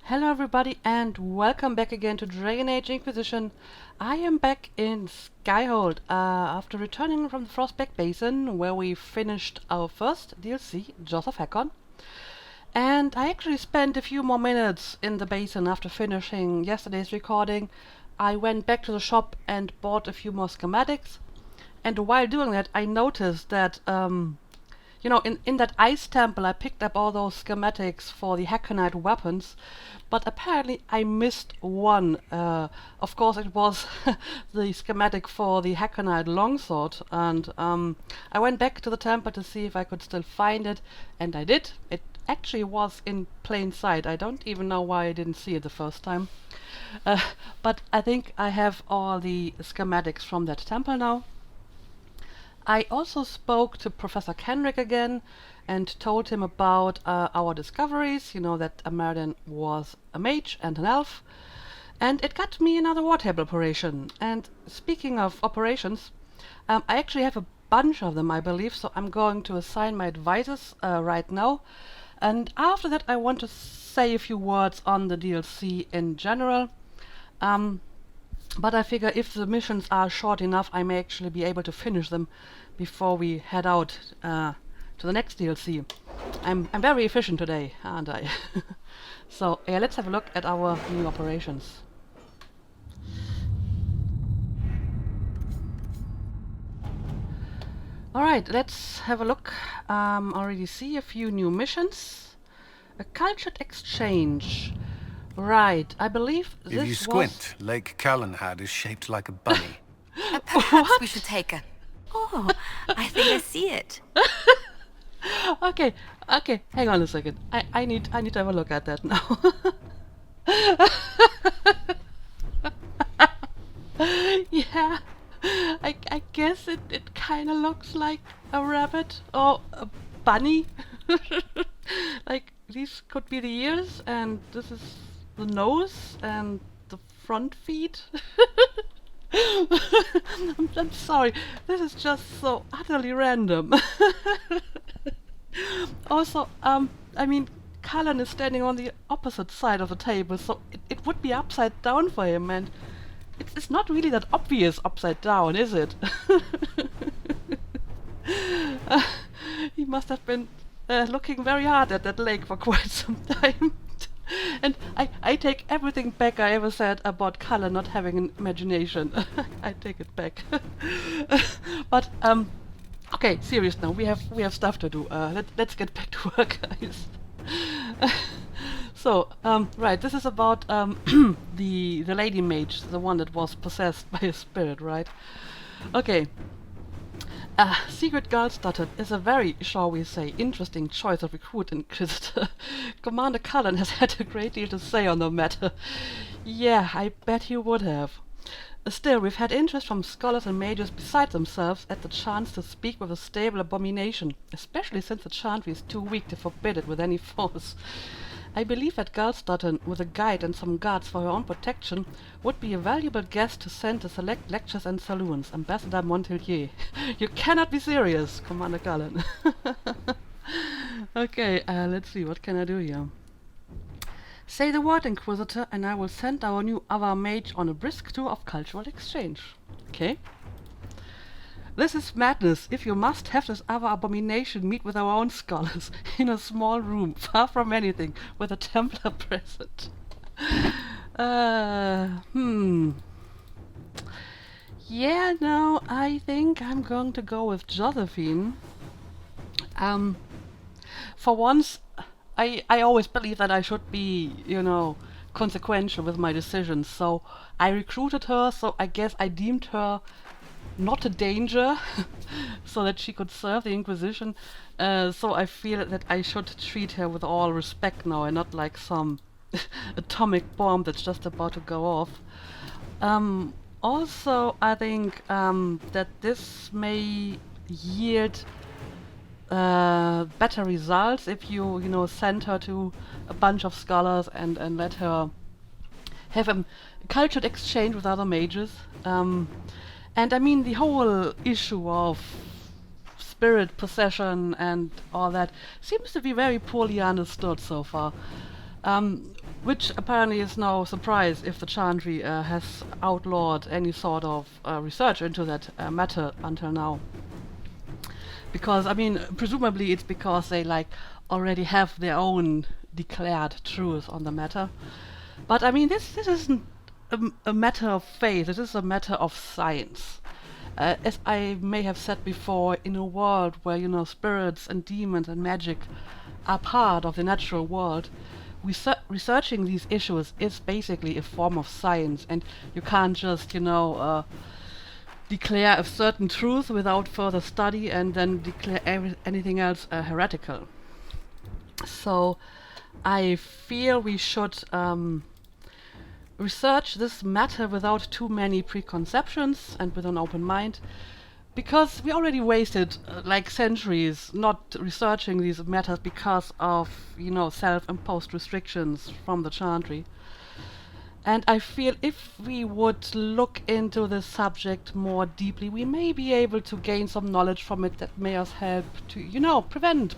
Hello everybody and welcome back again to Dragon Age Inquisition. I am back in Skyhold after returning from the Frostback Basin where we finished our first DLC, Jaws of Hakkon. And I actually spent a few more minutes in the basin after finishing yesterday's recording. I went back to the shop and bought a few more schematics. And while doing that I noticed that in that ice temple I picked up all those schematics for the Hakkonite weapons, but apparently I missed one. Of course it was the schematic for the Hakkonite longsword, and I went back to the temple to see if I could still find it, and I did. It actually was in plain sight. I don't even know why I didn't see it the first time. But I think I have all the schematics from that temple now. I also spoke to Professor Kenrick again and told him about our discoveries, that Ameridan was a mage and an elf. And it got me another war table operation. And speaking of operations, I actually have a bunch of them, I believe, so I'm going to assign my advisors right now. And after that I want to say a few words on the DLC in general. But I figure if the missions are short enough, I may actually be able to finish them before we head out to the next DLC. I'm very efficient today, aren't I? So yeah, let's have a look at our new operations. Alright, let's have a look. Already see a few new missions. A cultured exchange. Right, I believe this was... If you squint, Lake Callanhad is shaped like a bunny. Perhaps we should take a... Oh, I think I see it. Okay, hang on a second. I need to have a look at that now. Yeah, I guess it kinda looks like a rabbit or a bunny. Like, these could be the ears, and this is the nose, and the front feet. I'm sorry, this is just so utterly random. Also, I mean, Cullen is standing on the opposite side of the table, so it would be upside down for him, and it's not really that obvious upside down, is it? He must have been looking very hard at that lake for quite some time. And I take everything back I ever said about Cullen not having an imagination. I take it back. But okay, serious now. We have stuff to do. Let's get back to work, guys. So right, this is about the lady mage, the one that was possessed by a spirit, right? Okay. Secret Gallstatten is a very, shall we say, interesting choice of recruit Inquisitor. Commander Cullen has had a great deal to say on the matter. Yeah, I bet he would have. Still, we've had interest from scholars and mages beside themselves at the chance to speak with a stable abomination, especially since the chantry is too weak to forbid it with any force. I believe that Gallstatten, with a guide and some guards for her own protection, would be a valuable guest to send to select lectures and saloons. Ambassador Montelier. You cannot be serious, Commander Cullen. Okay, let's see, what can I do here? Say the word, Inquisitor, and I will send our new Ava mage on a brisk tour of cultural exchange. Okay. This is madness. If you must have this other abomination meet with our own scholars in a small room, far from anything, with a Templar present. Yeah, no, I think I'm going to go with Josephine. For once, I always believe that I should be, consequential with my decisions. So I recruited her, so I guess I deemed her not a danger, so that she could serve the Inquisition. So I feel that I should treat her with all respect now, and not like some atomic bomb that's just about to go off. Also, I think that this may yield better results if you send her to a bunch of scholars and let her have a cultured exchange with other mages. And I mean, the whole issue of spirit possession and all that seems to be very poorly understood so far. which apparently is no surprise if the Chantry has outlawed any sort of research into that matter until now. Because, I mean, presumably it's because they, like, already have their own declared truth on the matter. But, I mean, this isn't a matter of faith, it is a matter of science. As I may have said before, in a world where, you know, spirits and demons and magic are part of the natural world, researching these issues is basically a form of science, and you can't just, you know, declare a certain truth without further study and then declare anything else heretical. So I feel we should research this matter without too many preconceptions and with an open mind, because we already wasted like centuries not researching these matters because of, you know, self-imposed restrictions from the Chantry. And I feel if we would look into this subject more deeply, we may be able to gain some knowledge from it that may us help to, you know, prevent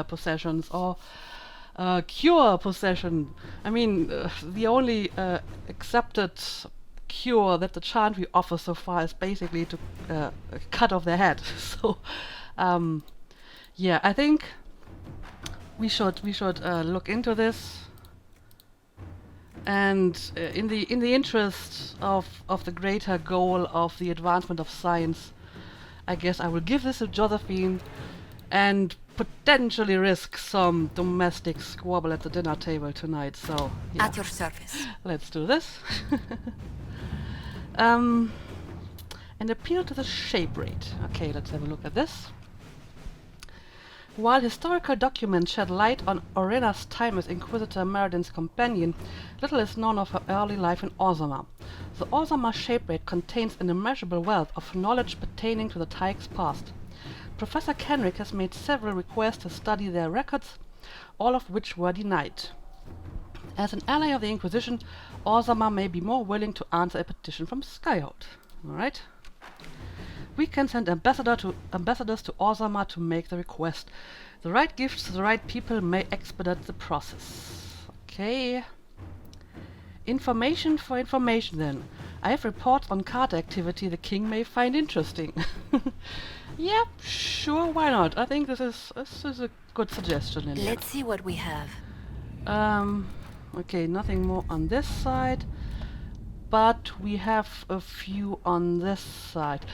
possessions or cure possession. I mean, the only accepted cure that the Chantry offers so far is basically to cut off their head. So, yeah, I think we should look into this. And in the interest of the greater goal of the advancement of science, I guess I will give this to Josephine and potentially risk some domestic squabble at the dinner table tonight. So yeah, At your service. let's do this. And appeal to the shape rate. Okay, let's have a look at this. While historical documents shed light on Orena's time as Inquisitor Merrin's companion, little is known of her early life in Orzammar. The Orzammar shape rate contains an immeasurable wealth of knowledge pertaining to the Tyke's past. Professor Kenrick has made several requests to study their records, all of which were denied. As an ally of the Inquisition, Orzammar may be more willing to answer a petition from Skyhold. Alright. We can send ambassadors to Orzammar to make the request. The right gifts to the right people may expedite the process. Okay. Information for information then. I have reports on card activity the king may find interesting. Yeah, sure, why not? I think this is a good suggestion. In Let's see what we have. Okay, nothing more on this side. But we have a few on this side.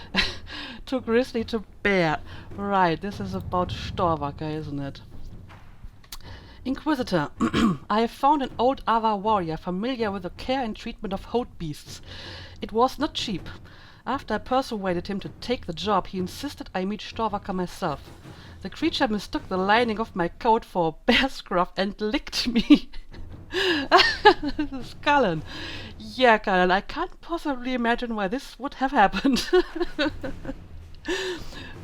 Too grisly to bear. Right, this is about Storwacker, isn't it? Inquisitor, I have found an old Ava warrior familiar with the care and treatment of hoat beasts. It was not cheap. After I persuaded him to take the job, he insisted I meet Storwacker myself. The creature mistook the lining of my coat for a bear scruff and licked me. This is Cullen. Yeah, Cullen, I can't possibly imagine why this would have happened.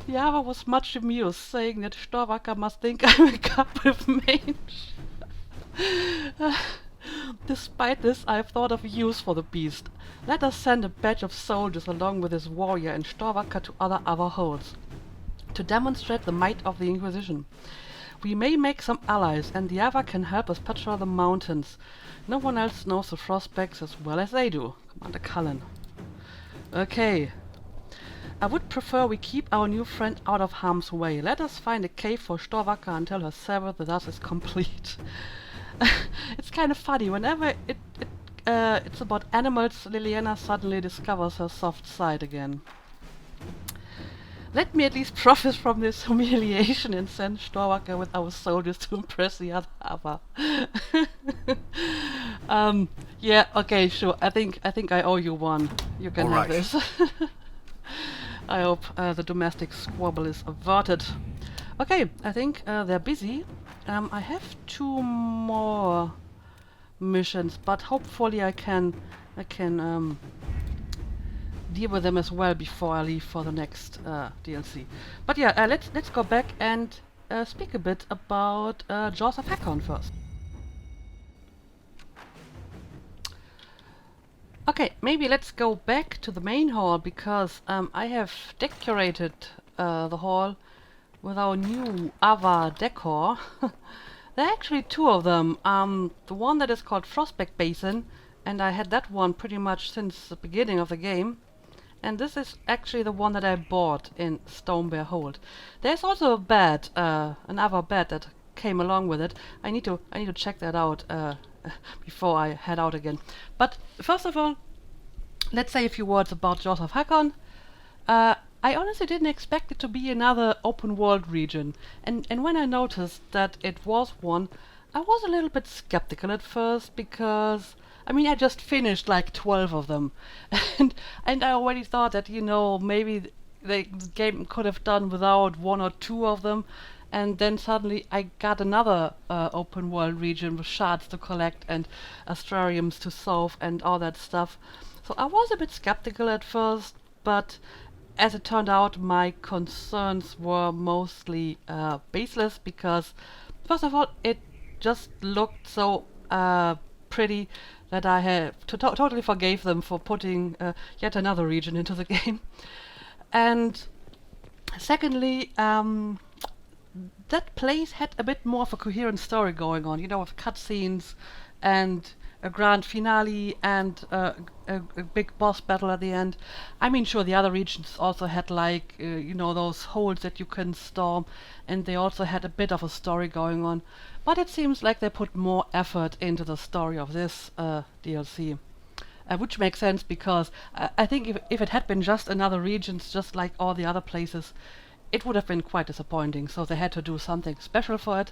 Java was much amused, saying that Storwacker must think I'm a cup with mange. Despite this, I've thought of use for the beast. Let us send a batch of soldiers along with his warrior and Storwacker to other holds, to demonstrate the might of the Inquisition. We may make some allies, and the other can help us patrol the mountains. No one else knows the Frostbacks as well as they do. Commander Cullen. Okay. I would prefer we keep our new friend out of harm's way. Let us find a cave for Storwacker until her service with us is complete. It's kind of funny. Whenever it's about animals, Liliana suddenly discovers her soft side again. Let me at least profit from this humiliation and send Storwacker with our soldiers to impress the other Ava. Yeah, okay, sure. I think I owe you one. You can have this. I hope the domestic squabble is averted. Okay, I think they're busy. I have 2 more missions, but hopefully I can deal with them as well before I leave for the next DLC. But yeah, let's go back and speak a bit about Jaws of Hakkon first. Okay, maybe let's go back to the main hall, because I have decorated the hall with our new Ava decor. There are actually two of them. The one that is called Frostback Basin, and I had that one pretty much since the beginning of the game. And this is actually the one that I bought in Stonebear Hold. There's also a bed, another bed that came along with it. I need to check that out before I head out again. But first of all, let's say a few words about Joseph Hakkon. I honestly didn't expect it to be another open world region, and when I noticed that it was one, I was a little bit skeptical at first because I mean I just finished like 12 of them, and I already thought that maybe the game could have done without one or two of them, and then suddenly I got another open world region with shards to collect and astrariums to solve and all that stuff. So I was a bit skeptical at first, but as it turned out, my concerns were mostly baseless because, first of all, it just looked so pretty that I have totally forgave them for putting yet another region into the game. And secondly, that place had a bit more of a coherent story going on, with cutscenes and a grand finale and a big boss battle at the end. I mean, sure, the other regions also had like, those holes that you can storm, and they also had a bit of a story going on. But it seems like they put more effort into the story of this DLC. Which makes sense because I think if it had been just another region, just like all the other places, it would have been quite disappointing. So they had to do something special for it.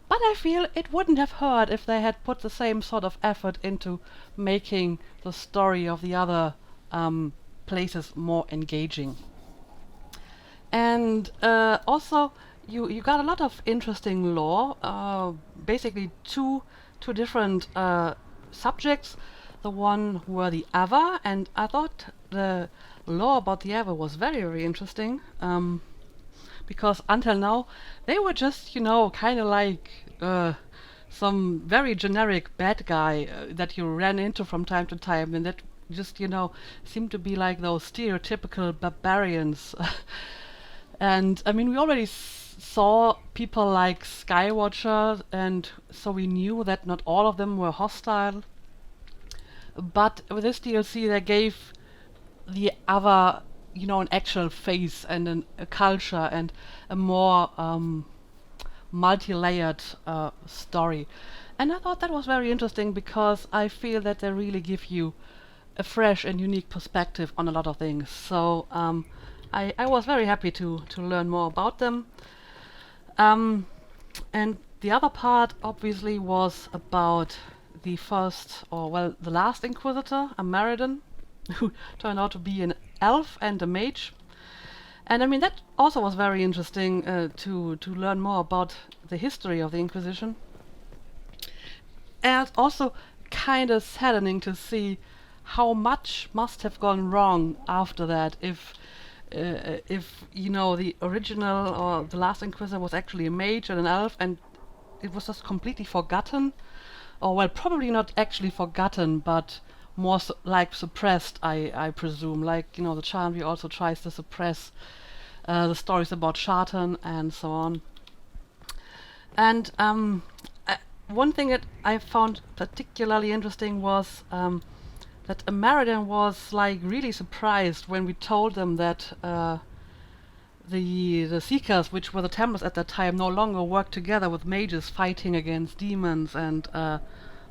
But I feel it wouldn't have hurt if they had put the same sort of effort into making the story of the other places more engaging. And also, you got a lot of interesting lore. Basically, two different subjects. The one were the Ava, and I thought the lore about the Ava was very, very interesting. Because until now they were just kind of like some very generic bad guy that you ran into from time to time, and that just seemed to be like those stereotypical barbarians. And I mean, we already saw people like Skywatcher, and so we knew that not all of them were hostile. But with this DLC they gave the other an actual face and a culture and a more multi-layered story. And I thought that was very interesting because I feel that they really give you a fresh and unique perspective on a lot of things. So I was very happy to learn more about them. And the other part obviously was about the the last Inquisitor, a Meriden, who turned out to be an elf and a mage. And I mean, that also was very interesting to learn more about the history of the Inquisition. And also kind of saddening to see how much must have gone wrong after that if the original or the last Inquisitor was actually a mage and an elf, and it was just completely forgotten. Or well, probably not actually forgotten, but more like suppressed, I presume. Like, the Chandri also tries to suppress the stories about Shartan and so on. And one thing that I found particularly interesting was that Ameridan was like really surprised when we told them that the Seekers, which were the Templars at that time, no longer worked together with mages fighting against demons and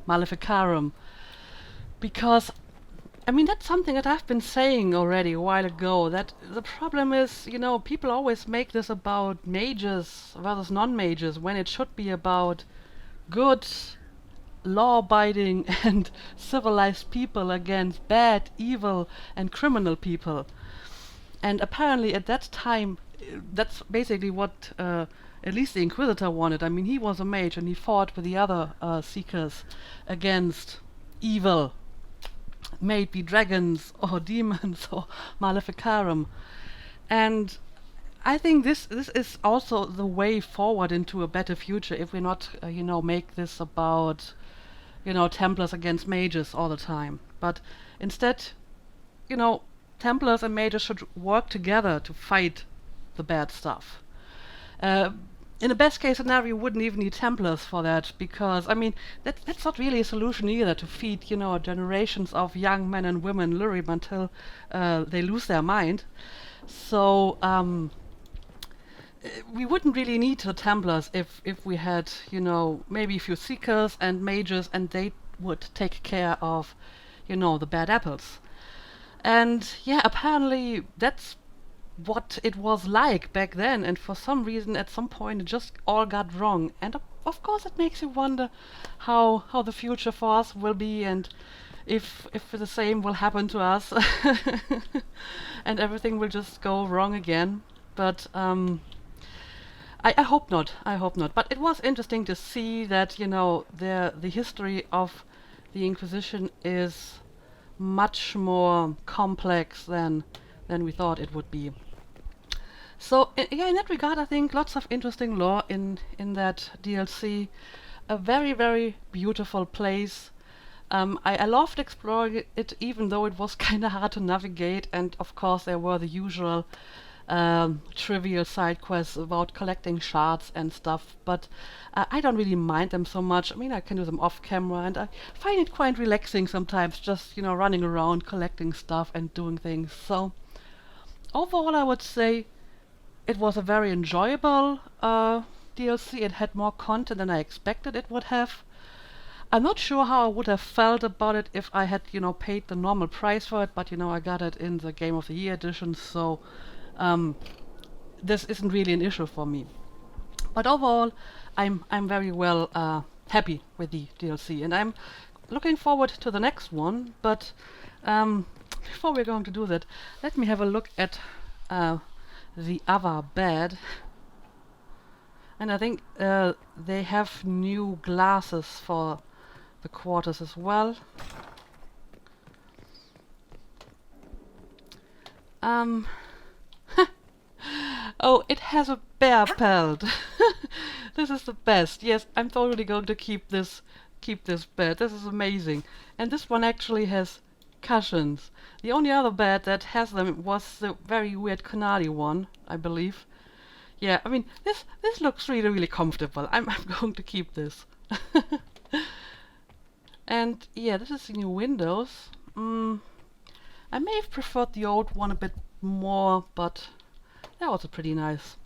Maleficarum. Because, I mean, that's something that I've been saying already a while ago, that the problem is, people always make this about mages versus non-mages, when it should be about good, law-abiding and civilized people against bad, evil and criminal people. And apparently at that time, that's basically what at least the Inquisitor wanted. I mean, he was a mage and he fought with the other Seekers against evil, may it be dragons or demons or Maleficarum. And I think this is also the way forward into a better future if we not, make this about, Templars against mages all the time. But instead, Templars and mages should work together to fight the bad stuff. in the best case scenario, you wouldn't even need Templars for that, because I mean that's not really a solution either, to feed generations of young men and women lyrium until they lose their mind. So we wouldn't really need the Templars if we had maybe a few Seekers and Mages, and they would take care of the bad apples. And yeah, apparently that's what it was like back then, and for some reason at some point it just all got wrong. And of course it makes you wonder how the future for us will be, and if the same will happen to us and everything will just go wrong again. But I hope not. I hope not. But it was interesting to see that the history of the Inquisition is much more complex than we thought it would be. So yeah, in that regard, I think lots of interesting lore in that DLC. A very, very beautiful place. I loved exploring it, even though it was kind of hard to navigate, and of course there were the usual trivial side quests about collecting shards and stuff, but I don't really mind them so much. I mean, I can do them off camera, and I find it quite relaxing sometimes, just running around collecting stuff and doing things. So overall, I would say it was a very enjoyable DLC. It had more content than I expected it would have. I'm not sure how I would have felt about it if I had, paid the normal price for it, but I got it in the Game of the Year edition, so this isn't really an issue for me. But overall, I'm very well happy with the DLC, and I'm looking forward to the next one. But before we're going to do that, let me have a look at the other bed. And I think they have new glasses for the quarters as well. Oh, it has a bear pelt. This is the best. Yes, I'm totally going to keep this bed. This is amazing. And this one actually has cushions. The only other bed that has them was the very weird Canary one, I believe. Yeah, I mean, this looks really, really comfortable. I'm going to keep this. And yeah, this is the new windows. I may have preferred the old one a bit more, but they're also pretty nice.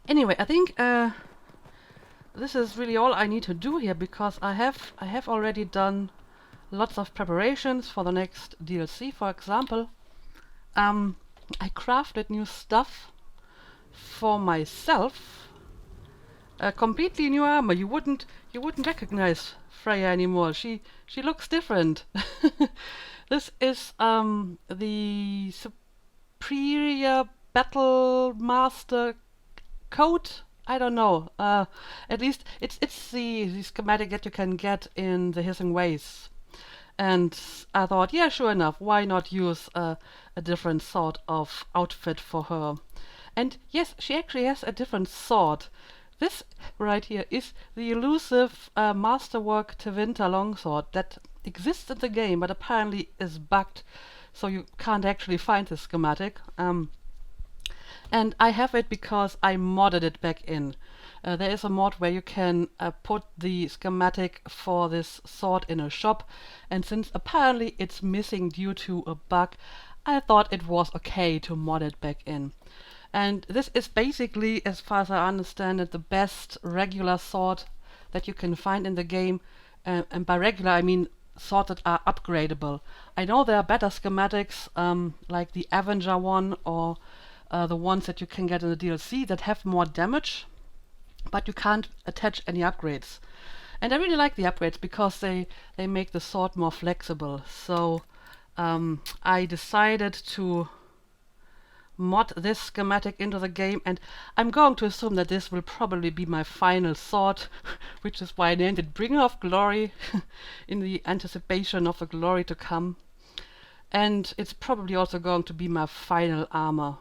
Anyway, I think this is really all I need to do here, because I have already done lots of preparations for the next DLC. For example, I crafted new stuff for myself. A completely new armor. You wouldn't recognize Freya anymore. She looks different. This is the Superior Battle Master coat. I don't know. At least it's the schematic that you can get in the Hissing Ways. And I thought, yeah, sure enough, why not use a different sort of outfit for her? And yes, she actually has a different sword. This right here is the elusive Masterwork Tevinter longsword that exists in the game, but apparently is bugged, so you can't actually find the schematic. And I have it because I modded it back in. There is a mod where you can put the schematic for this sword in a shop, and since apparently it's missing due to a bug, I thought it was okay to mod it back in. And this is basically, as far as I understand it, the best regular sword that you can find in the game. And by regular, I mean swords that are upgradable. I know there are better schematics, like the Avenger one, or the ones that you can get in the DLC that have more damage, but you can't attach any upgrades. And I really like the upgrades because they make the sword more flexible. So I decided to mod this schematic into the game, and I'm going to assume that this will probably be my final sword, which is why I named it Bringer of Glory, in the anticipation of the glory to come. And it's probably also going to be my final armor,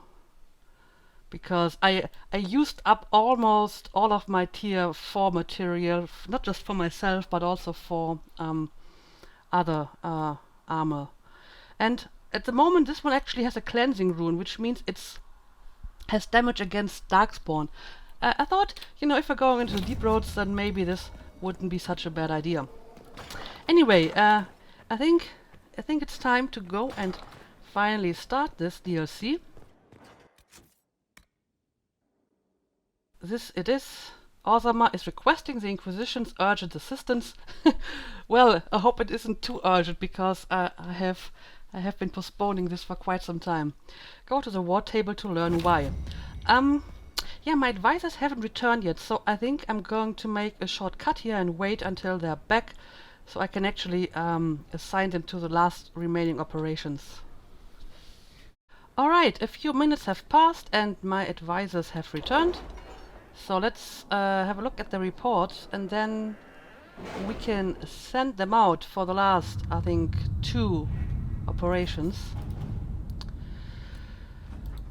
because I used up almost all of my tier 4 material, not just for myself, but also for other armor. And at the moment, this one actually has a cleansing rune, which means it has damage against Darkspawn. I thought, you know, if we're going into the deep roads, then maybe this wouldn't be such a bad idea. Anyway, I think it's time to go and finally start this DLC. This it is. Ozama is requesting the Inquisition's urgent assistance. Well, I hope it isn't too urgent, because I have been postponing this for quite some time. Go to the war table to learn why. Yeah, my advisors haven't returned yet, so I think I'm going to make a short cut here and wait until they're back, so I can actually assign them to the last remaining operations. Alright, a few minutes have passed and my advisors have returned. So let's have a look at the report, and then we can send them out for the last, I think, 2 operations.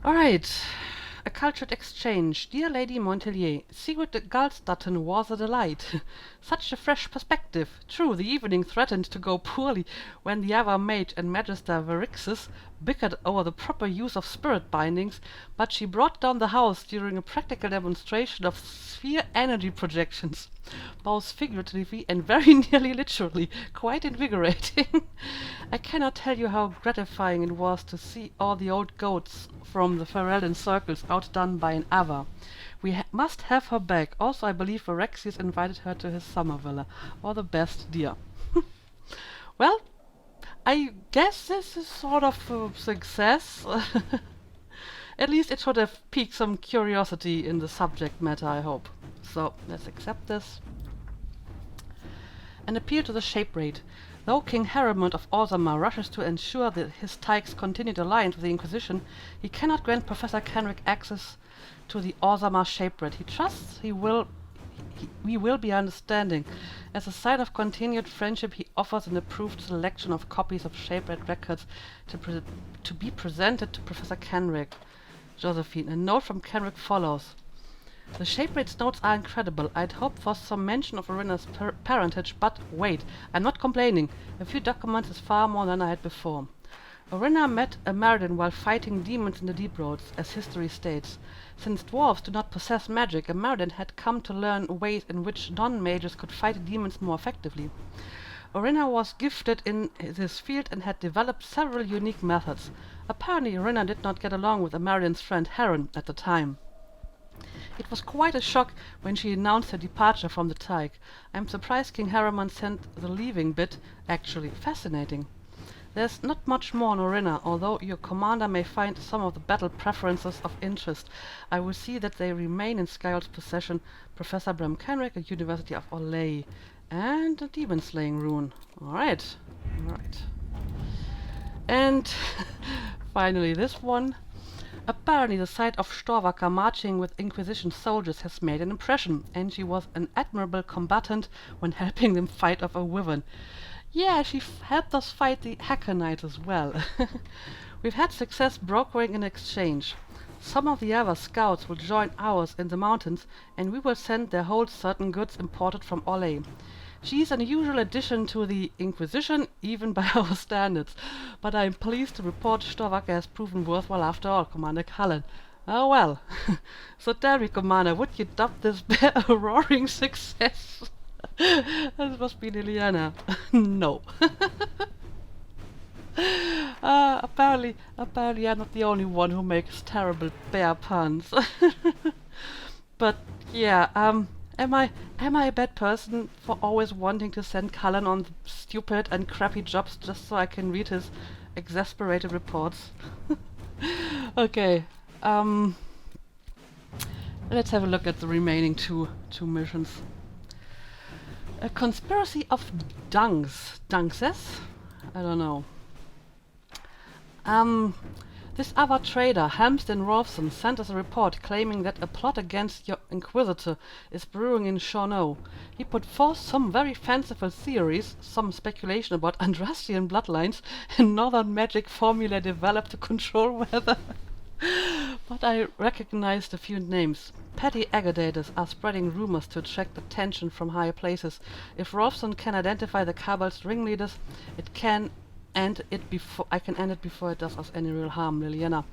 Alright. A cultured exchange. Dear Lady Montelier, Sigurd de Galstatten was a delight. Such a fresh perspective. True, the evening threatened to go poorly when the other mage and Magister Verixis bickered over the proper use of spirit bindings, but she brought down the house during a practical demonstration of sphere energy projections, both figuratively and very nearly literally. Quite invigorating. I cannot tell you how gratifying it was to see all the old goats from the Ferelden circles outdone by an Ava. We must have her back. Also, I believe Verexis invited her to his summer villa. All the best, dear. Well, I guess this is sort of a success. At least it should have piqued some curiosity in the subject matter, I hope. So, let's accept this. An appeal to the Shape-Raid. Though King Harrimund of Ozama rushes to ensure that his Tyke's continued alliance with the Inquisition, he cannot grant Professor Kenrick access to the Ozama Shape-Raid. He trusts we will be understanding. As a sign of continued friendship, he offers an approved selection of copies of Shape-Raid records to be presented to Professor Kenrick. Josephine. A note from Kenrick follows. The Shape-Raid's notes are incredible. I'd hoped for some mention of Arena's parentage, but wait, I'm not complaining. A few documents is far more than I had before. Arena met a Meriden while fighting demons in the Deep Roads, as history states. Since dwarves do not possess magic, a Meriden had come to learn ways in which non-mages could fight demons more effectively. Arena was gifted in this field and had developed several unique methods. Apparently, Arena did not get along with Meriden's friend Heron at the time. It was quite a shock when she announced her departure from the Tyke. I'm surprised King Harriman sent the leaving bit. Actually fascinating. There's not much more on Orinna, although your commander may find some of the battle preferences of interest. I will see that they remain in Skyhold's possession. Professor Bram Kenrick at University of Olay. And a demon slaying rune. Alright. Alright. And finally this one. Apparently the sight of Storvacker marching with Inquisition soldiers has made an impression, and she was an admirable combatant when helping them fight off a wyvern. Yeah, she helped us fight the Hakkonites as well. We've had success brokering an exchange. Some of the other scouts will join ours in the mountains, and we will send their holds certain goods imported from Olay. She's an unusual addition to the Inquisition, even by our standards, but I am pleased to report Storvacker has proven worthwhile after all, Commander Cullen. Oh well. So tell me, Commander, would you dub this bear a roaring success? This must be Liliana. No. Apparently I'm not the only one who makes terrible bear puns. But yeah, am I a bad person for always wanting to send Cullen on stupid and crappy jobs just so I can read his exasperated reports? Okay, let's have a look at the remaining two missions. A conspiracy of Dunkses? I don't know. This other trader, Helmsden Rolfson, sent us a report claiming that a plot against your Inquisitor is brewing in Shorno. He put forth some very fanciful theories, some speculation about Andrastian bloodlines, and northern magic formula developed to control weather. But I recognized a few names. Petty aggregators are spreading rumors to attract attention from higher places. If Rolfson can identify the Cabal's ringleaders, I can end it before it does us any real harm, Liliana.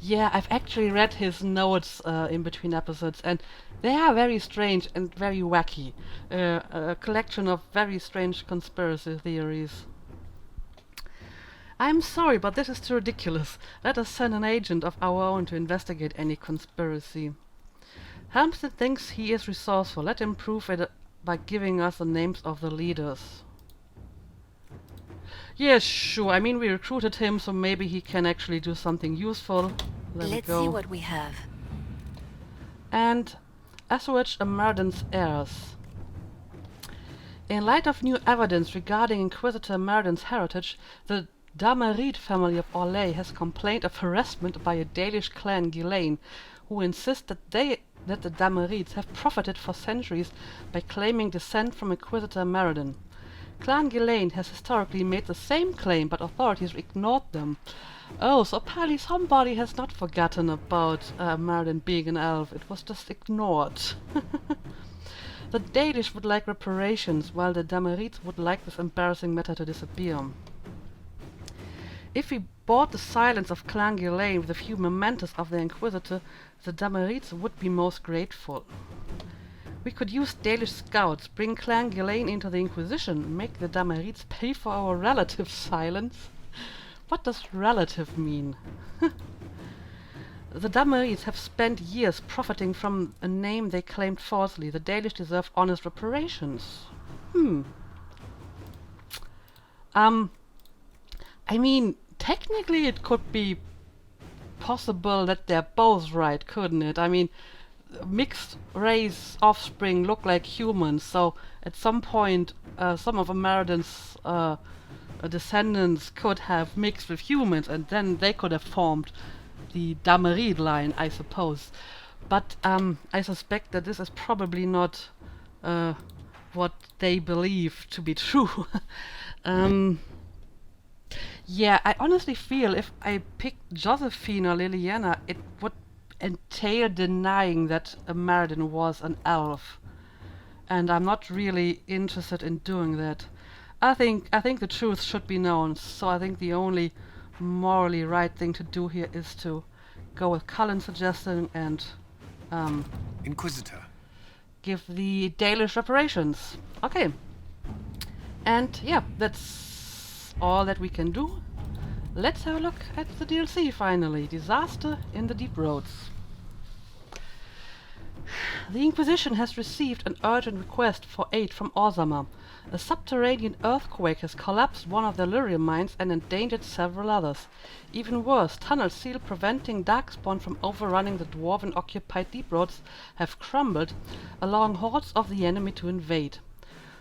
Yeah, I've actually read his notes in between episodes, and They are very strange and very wacky. A collection of very strange conspiracy theories. I'm sorry, but this is too ridiculous. Let us send an agent of our own to investigate any conspiracy. Helmston thinks he is resourceful. Let him prove it by giving us the names of the leaders. Yes, sure. I mean, we recruited him, so maybe he can actually do something useful. Let's see what we have. And assuage Meriden's heirs. In light of new evidence regarding Inquisitor Meriden's heritage, the Damarid family of Orlais has complained of harassment by a Dalish clan Ghislaine, who insist that the Damarids have profited for centuries by claiming descent from Inquisitor Meriden. Clan Ghislaine has historically made the same claim, but authorities ignored them. Oh, so apparently somebody has not forgotten about Meriden being an elf. It was just ignored. The Dalish would like reparations, while the Damarids would like this embarrassing matter to disappear. If we bought the silence of Clan Ghislaine with a few mementos of the Inquisitor, the Damarids would be most grateful. We could use Dalish scouts, bring Clan Ghislaine into the Inquisition, make the Damarids pay for our relative silence. What does relative mean? The Damarids have spent years profiting from a name they claimed falsely. The Dalish deserve honest reparations. I mean, technically it could be possible that they're both right, couldn't it? I mean, mixed race offspring look like humans, so at some point some of Meriden's descendants could have mixed with humans, and then they could have formed the Damarid line, I suppose. But I suspect that this is probably not what they believe to be true. Yeah, I honestly feel if I picked Josephine or Liliana, it would entail denying that Meriden was an elf. And I'm not really interested in doing that. I think the truth should be known, so I think the only morally right thing to do here is to go with Cullen's suggestion and Inquisitor. give the Dalish reparations. Okay. And yeah, that's all that we can do. Let's have a look at the DLC finally. Disaster in the Deep Roads. The Inquisition has received an urgent request for aid from Orzammar. A subterranean earthquake has collapsed one of the lyrium mines and endangered several others. Even worse, tunnels sealed preventing Darkspawn from overrunning the dwarven-occupied deep roads have crumbled, allowing hordes of the enemy to invade.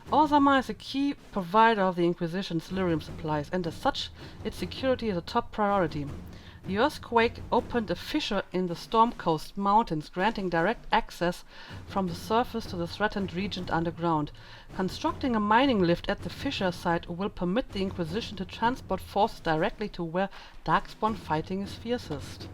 Orzammar is a key provider of the Inquisition's lyrium supplies, and as such, its security is a top priority. The earthquake opened a fissure in the Stormcoast Mountains, granting direct access from the surface to the threatened region underground. Constructing a mining lift at the fissure site will permit the Inquisition to transport forces directly to where Darkspawn fighting is fiercest.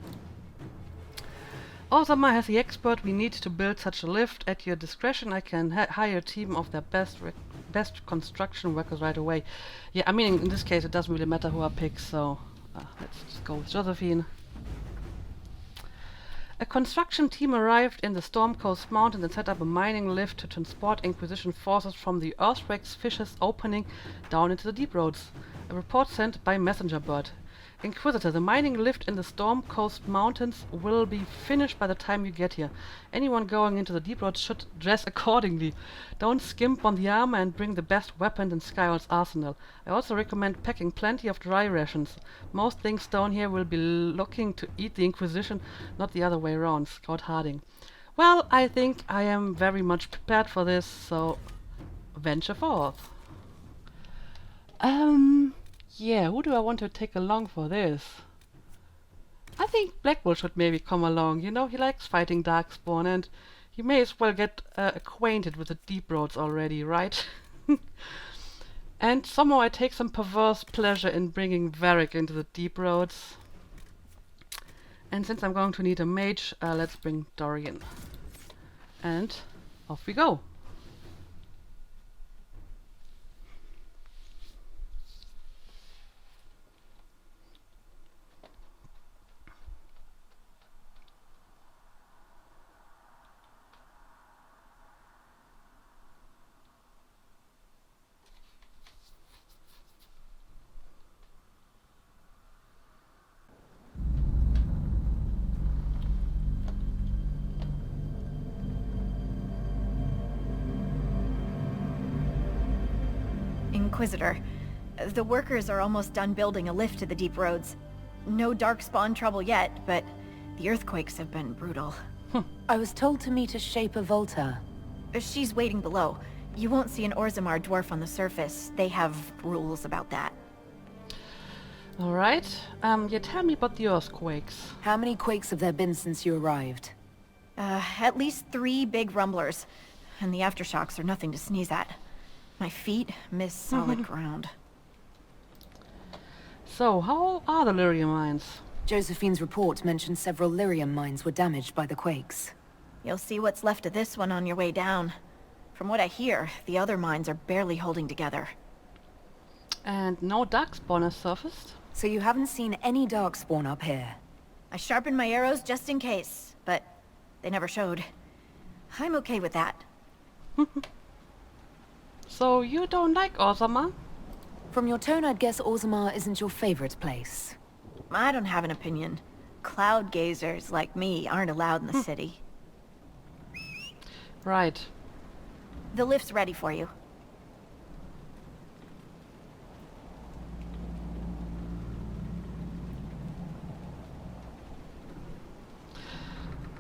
Orzammar has the expert we need to build such a lift. At your discretion, I can hire a team of their best construction workers right away. Yeah, I mean, in this case, it doesn't really matter who I pick, so let's just go with Josephine. A construction team arrived in the Stormcoast Mountains and set up a mining lift to transport Inquisition forces from the Earthquake's fissures opening down into the deep roads. A report sent by messenger bird. Inquisitor, the mining lift in the Stormcoast Mountains will be finished by the time you get here. Anyone going into the deep roads should dress accordingly. Don't skimp on the armor and bring the best weapons in Skyhold's arsenal. I also recommend packing plenty of dry rations. Most things down here will be looking to eat the Inquisition, not the other way around. Scout Harding. Well, I think I am very much prepared for this, so venture forth. Yeah, who do I want to take along for this? I think Blackwell should maybe come along. You know, he likes fighting Darkspawn, and he may as well get acquainted with the deep roads already, right? And somehow I take some perverse pleasure in bringing Varric into the deep roads. And since I'm going to need a mage, let's bring Dorian. And off we go. Inquisitor. The workers are almost done building a lift to the deep roads. No darkspawn trouble yet, but the earthquakes have been brutal. I was told to meet a Shaper Volta. She's waiting below. You won't see an Orzammar dwarf on the surface. They have rules about that. Alright. Yeah, tell me about the earthquakes. How many quakes have there been since you arrived? At least 3 big rumblers. And the aftershocks are nothing to sneeze at. My feet miss solid ground. So, how are the lyrium mines? Josephine's report mentioned several lyrium mines were damaged by the quakes. You'll see what's left of this one on your way down. From what I hear, the other mines are barely holding together. And no darkspawn has surfaced? So you haven't seen any darkspawn up here? I sharpened my arrows just in case, but they never showed. I'm okay with that. So, you don't like Orzammar? From your tone, I'd guess Orzammar isn't your favorite place. I don't have an opinion. Cloud gazers like me aren't allowed in the city. Right. The lift's ready for you.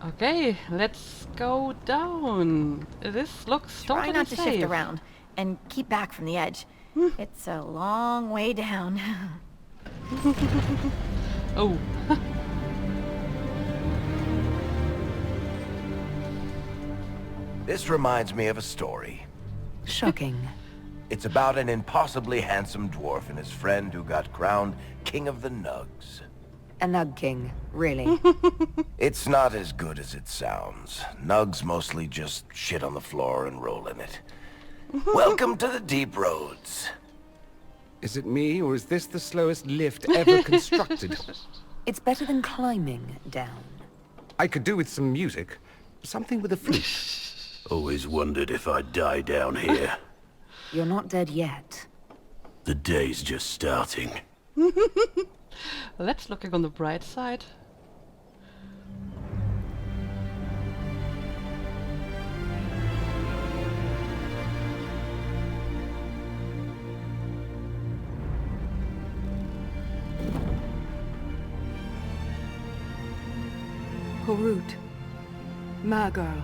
Okay, let's go down. This looks Try totally not to safe. shift around, and keep back from the edge. It's a long way down. Oh. This reminds me of a story. Shocking. It's about an impossibly handsome dwarf and his friend who got crowned King of the Nugs. A Nug King, really. It's not as good as it sounds. Nugs mostly just shit on the floor and roll in it. Welcome to the deep roads. Is it me, or is this the slowest lift ever constructed? It's better than climbing down. I could do with some music. Something with a flute. Always wondered if I'd die down here. You're not dead yet. The day's just starting. Let's look on the bright side. Horut, Magirl,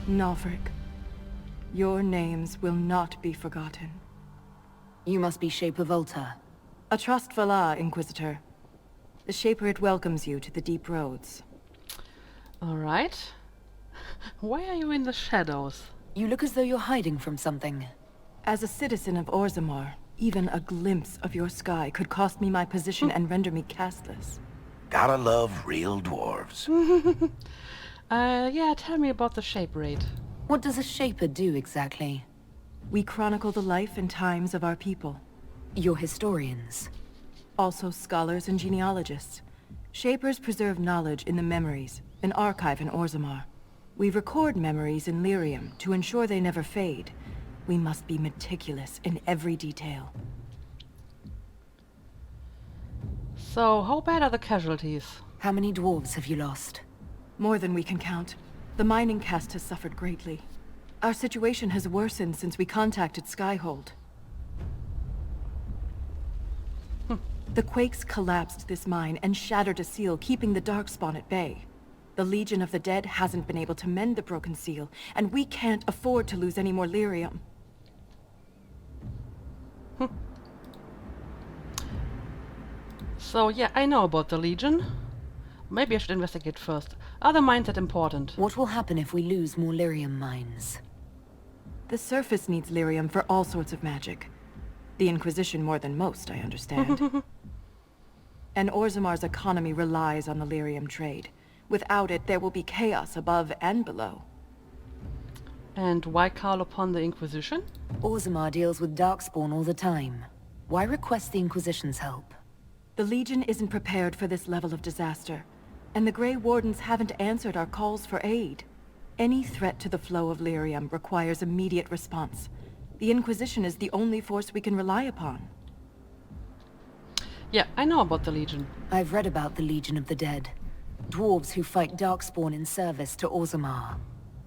Novrik, your names will not be forgotten. You must be Shaper Volta. A Trustvala, Inquisitor. The Shaper welcomes you to the deep roads. Alright. Why are you in the shadows? You look as though you're hiding from something. As a citizen of Orzammar, even a glimpse of your sky could cost me my position and render me castless. Gotta love real dwarves. Yeah, tell me about the shape raid. What does a Shaper do exactly? We chronicle the life and times of our people. You're historians. Also scholars and genealogists. Shapers preserve knowledge in the memories, an archive in Orzammar. We record memories in lyrium to ensure they never fade. We must be meticulous in every detail. So, how bad are the casualties? How many dwarves have you lost? More than we can count. The mining caste has suffered greatly. Our situation has worsened since we contacted Skyhold. The quakes collapsed this mine and shattered a seal, keeping the darkspawn at bay. The Legion of the Dead hasn't been able to mend the broken seal, and we can't afford to lose any more lyrium. So, yeah, I know about the Legion. Maybe I should investigate first. Are the mines that important? What will happen if we lose more lyrium mines? The surface needs lyrium for all sorts of magic. The Inquisition more than most, I understand. And Orzammar's economy relies on the lyrium trade. Without it, there will be chaos above and below. And why call upon the Inquisition? Orzammar deals with Darkspawn all the time. Why request the Inquisition's help? The Legion isn't prepared for this level of disaster, and the Grey Wardens haven't answered our calls for aid. Any threat to the flow of lyrium requires immediate response. The Inquisition is the only force we can rely upon. Yeah, I know about the Legion. I've read about the Legion of the Dead. Dwarves who fight Darkspawn in service to Orzammar.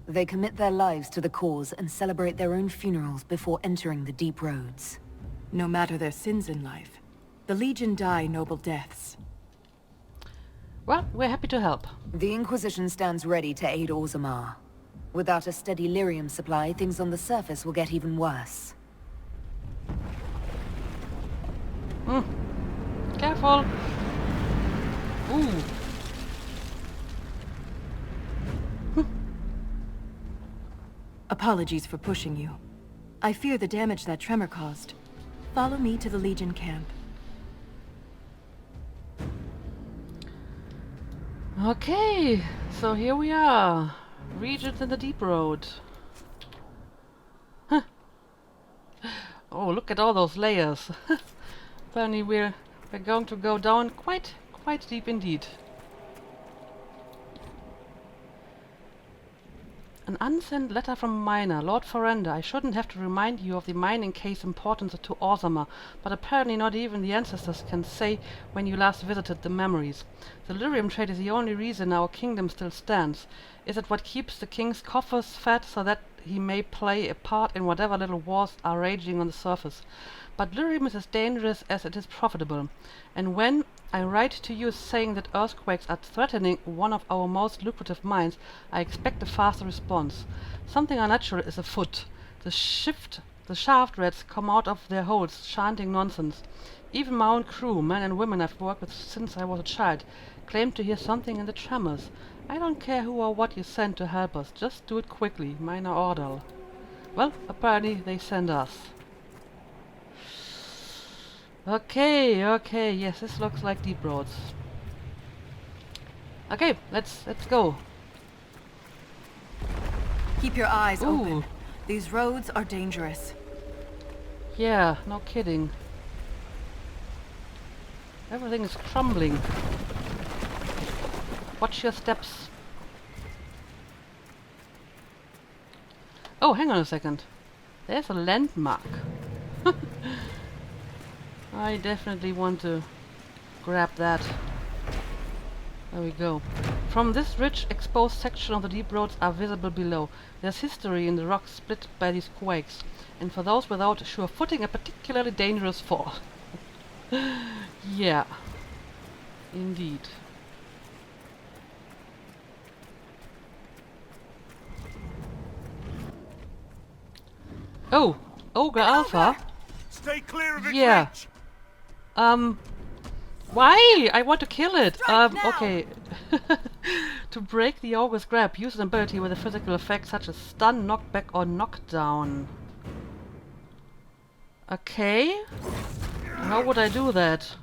They commit their lives to the cause and celebrate their own funerals before entering the deep roads. No matter their sins in life, the Legion die noble deaths. Well, we're happy to help. The Inquisition stands ready to aid Orzammar. Without a steady lyrium supply, things on the surface will get even worse. Careful! Ooh! Apologies for pushing you. I fear the damage that tremor caused. Follow me to the Legion camp. Okay, so here we are. Regions in the Deep Road. Huh. Oh, look at all those layers. Apparently we're going to go down quite deep indeed. An unsent letter from miner, Lord Forrender. I shouldn't have to remind you of the mining case importance to Orzammar, but apparently not even the ancestors can say when you last visited the memories. The lyrium trade is the only reason our kingdom still stands. Is it what keeps the king's coffers fat so that he may play a part in whatever little wars are raging on the surface? But lyrium is as dangerous as it is profitable, and when I write to you saying that earthquakes are threatening one of our most lucrative mines, I expect a faster response. Something unnatural is afoot. The shaft rats come out of their holes chanting nonsense. Even my own crew, men and women I've worked with since I was a child, claim to hear something in the tremors. I don't care who or what you send to help us, just do it quickly, minor order. Well, apparently they send us. Okay, yes, this looks like deep roads. Okay, let's go. Keep your eyes Ooh. open. These roads are dangerous. Yeah, no kidding. Everything is crumbling. Watch your steps. Oh, hang on a second. There's a landmark. I definitely want to grab that. There we go. From this rich, exposed section of the deep roads are visible below. There's history in the rocks split by these quakes, and for those without sure footing, a particularly dangerous fall. Yeah. Indeed. Oh! Ogre Alpha? Stay clear of its Yeah. reach. Why? I want to kill it. Strike now. Okay. To break the ogre's grab, use an ability with a physical effect such as stun, knockback, or knockdown. Okay. How would I do that?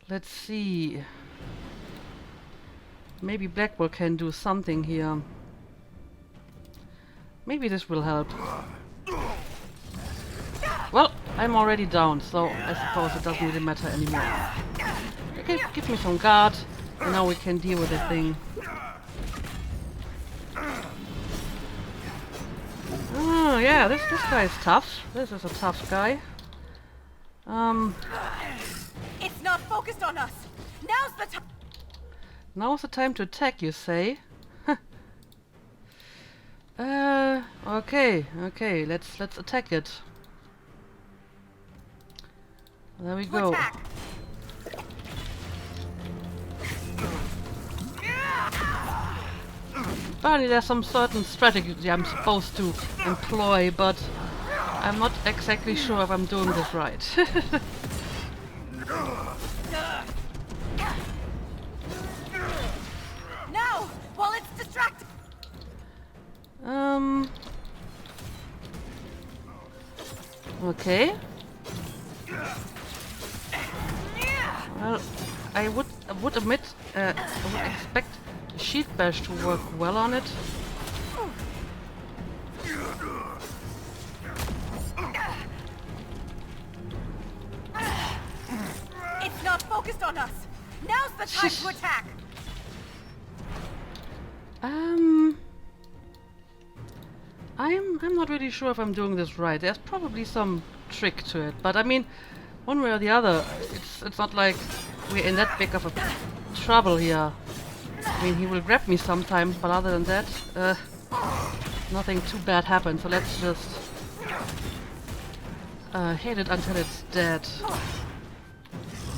Let's see. Maybe Blackwell can do something here. Maybe this will help. Well, I'm already down, so I suppose it doesn't really matter anymore. Okay, give me some guard, and now we can deal with the thing. Oh, yeah, this guy is tough. This is a tough guy. It's not focused on us. Now's the time. Now's the time to attack, you say? Okay, let's attack it. There we go. Attack. Apparently there's some certain strategy I'm supposed to employ, but I'm not exactly sure if I'm doing this right. Now, while it's distracted. Okay. Well, I would admit, I would expect Shield Bash to work well on it. It's not focused on us. Now's the time to attack. I'm not really sure if I'm doing this right. There's probably some trick to it, but I mean, one way or the other, it's not like we're in that big of a trouble here. I mean, he will grab me sometimes, but other than that, nothing too bad happened. So let's just Hit it until it's dead.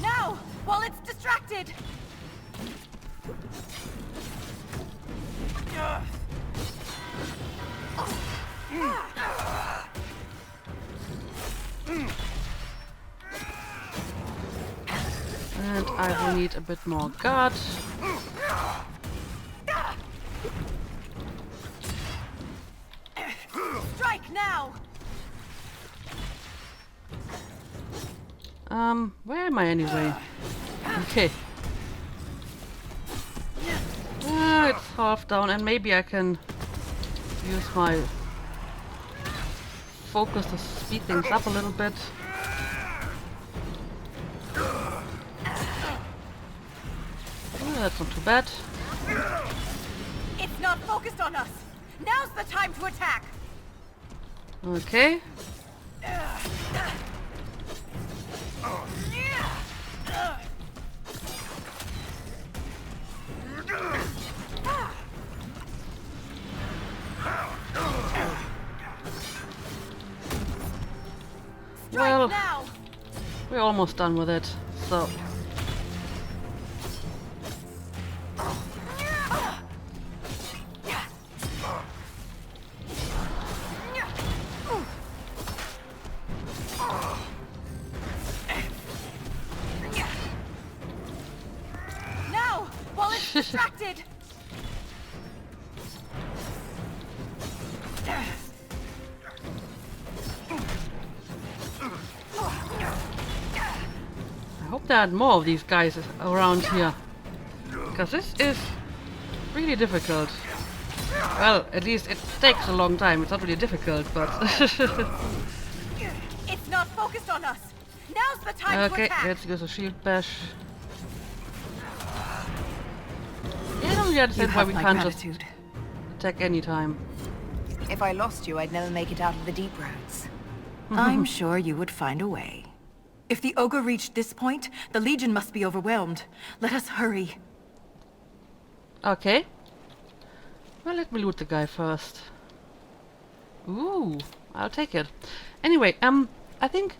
Now, while it's distracted! And I will need a bit more guard. Strike now! Where am I anyway? Okay. It's half down, and maybe I can use my focus to speed things up a little bit. Oh, that's not too bad. It's not focused on us! Now's the time to attack! Okay. Well, Now! we're almost done with it, so... Now! While it's distracted! I hope there are more of these guys around here. Because this is really difficult. Well, at least it takes a long time. It's not really difficult, but... It's not focused on us! Now's the time to okay, attack! let's use a shield bash. Yeah, I don't really understand why we can't just attack any time. If I lost you, I'd never make it out of the deep roads. I'm sure you would find a way. If the ogre reached this point, the Legion must be overwhelmed. Let us hurry. Okay. Well, let me loot the guy first. Ooh, I'll take it. Anyway, I think...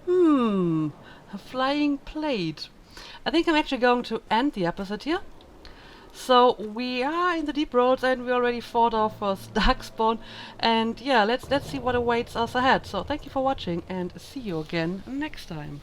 a flying plate. I think I'm actually going to end the episode here. So we are in the deep roads and we already fought our first darkspawn, and yeah, let's see what awaits us ahead. So thank you for watching and see you again next time.